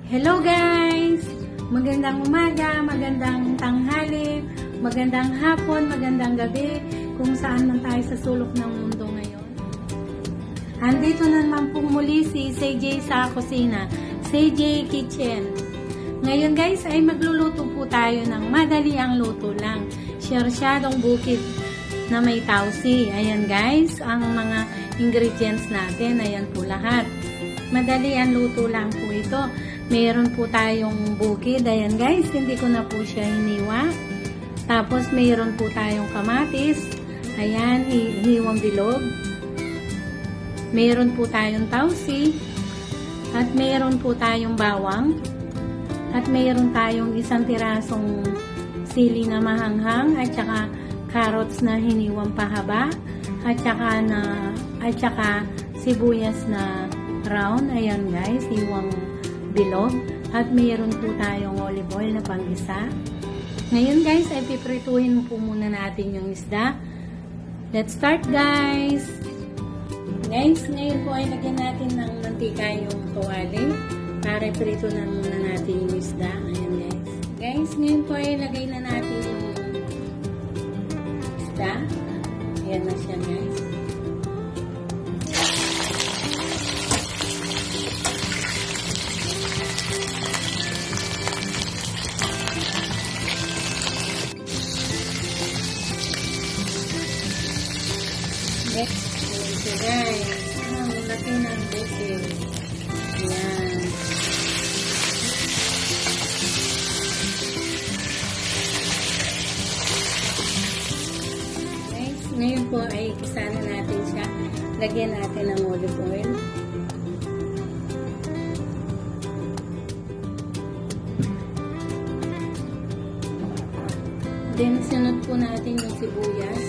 Hello guys! Magandang umaga, magandang tanghali, magandang hapon, magandang gabi, kung saan man tayo sa sulok ng mundo ngayon. Andito na naman po muli si CJ sa kusina, CJ Kitchen. Ngayon guys ay magluluto po tayo ng madali ang luto lang, sarsiadong bukid na may tausi. Ayan guys, ang mga ingredients natin, ayan po lahat. Madali ang luto lang po ito. Meron po tayong bukid. Ayan guys, hindi ko na po siya hiniwa. Tapos meron po tayong kamatis. Ayan, hiwang bilog. Meron po tayong tausi. At meron po tayong bawang. At meron tayong isang pirasong sili na mahanghang. At saka carrots na hiniwang pahaba. At saka sibuyas na round. Ayan guys, hiwang bilog. At mayroon po tayong olive oil na panggisa. Ngayon guys, ay piprituhin po muna natin yung isda. Let's start guys! Guys, ngayon po ay lagyan natin ng mantika yung tuwali para iprito na muna natin yung isda. Ayan guys. Guys, ngayon po ay lagay na natin yung isda. Ayan na siya guys. Next, guys. Ang laki ng bukid. Ayan. Guys, ngayon po ay kisana natin siya. Lagyan natin ng olive oil. Then, sunod po natin yung sibuyas.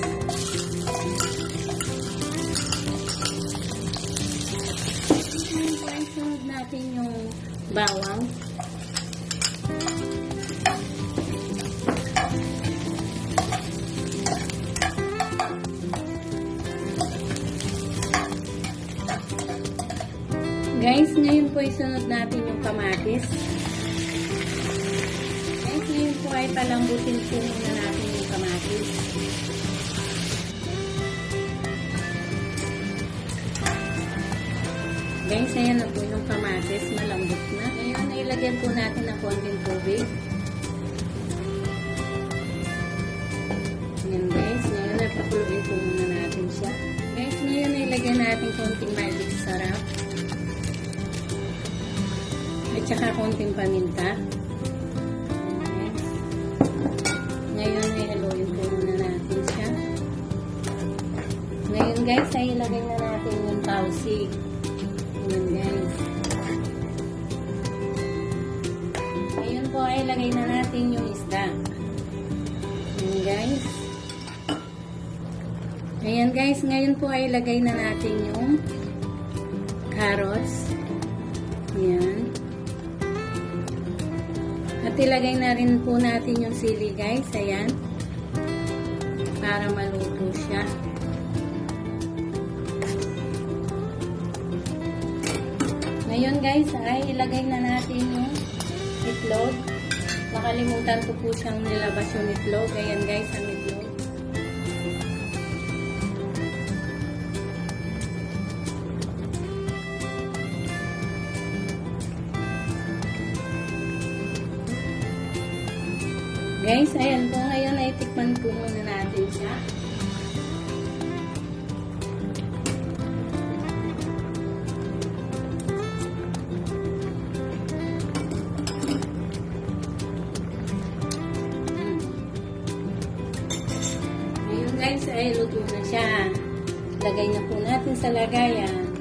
Sunod natin yung bawang. Guys, ngayon po isunod natin yung kamatis. Guys, ngayon po ay palambutin po muna natin yung kamatis. Guys, ayan na po yung kamatis, malambot na. Ngayon, ilagyan po natin ng konting tubig. Ayan guys, ngayon napakuluin po muna natin siya. Guys, ngayon ilagyan natin konting magic sarap. At saka konting paminta. Ayan guys. Ngayon, ihaluin po muna natin siya. Ngayon guys, ay ilagay na natin yung tausi. Ayan guys. Ngayon po ay lagay na natin yung isda. Ayan guys. Ayan guys, ngayon po ay lagay na natin yung carrots. Ayan. At ilagay na rin po natin yung sili guys. Ayan. Para maluto siya. Ngayon guys, ay ilagay na natin yung itlog. Nakalimutan ko po siyang nilabas yung itlog. Ayan guys, ang itlog. Guys, ayan po. Ngayon ay tikman po muna natin siya. Guys, ay luto na siya. Lagay na po natin sa lagayan.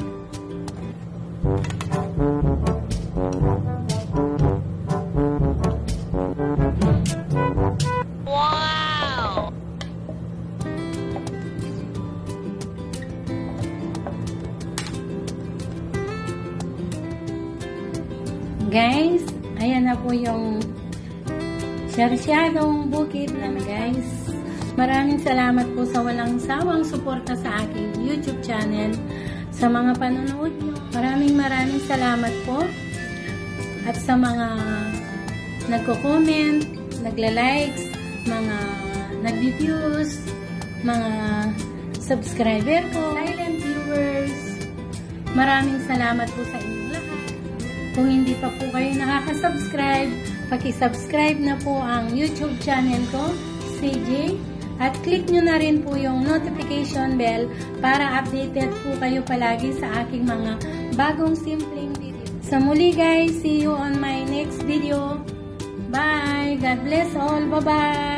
Wow! Guys, ayan na po yung sarsiadong bukid lang guys. Maraming salamat po sa walang sawang suporta sa aking YouTube channel. Sa mga panonood nyo, maraming salamat po. at sa mga nagko-comment, nagla-likes, mga nag-views, mga subscriber ko, silent viewers. Maraming salamat po sa inyong lahat. Kung hindi pa po kayo nakaka-subscribe, paki-subscribe na po ang YouTube channel ko, CJ, at click nyo na rin po yung notification bell para updated po kayo palagi sa aking mga bagong simpleng video. Sa muli guys, see you on my next video. Bye! God bless all! Bye-bye!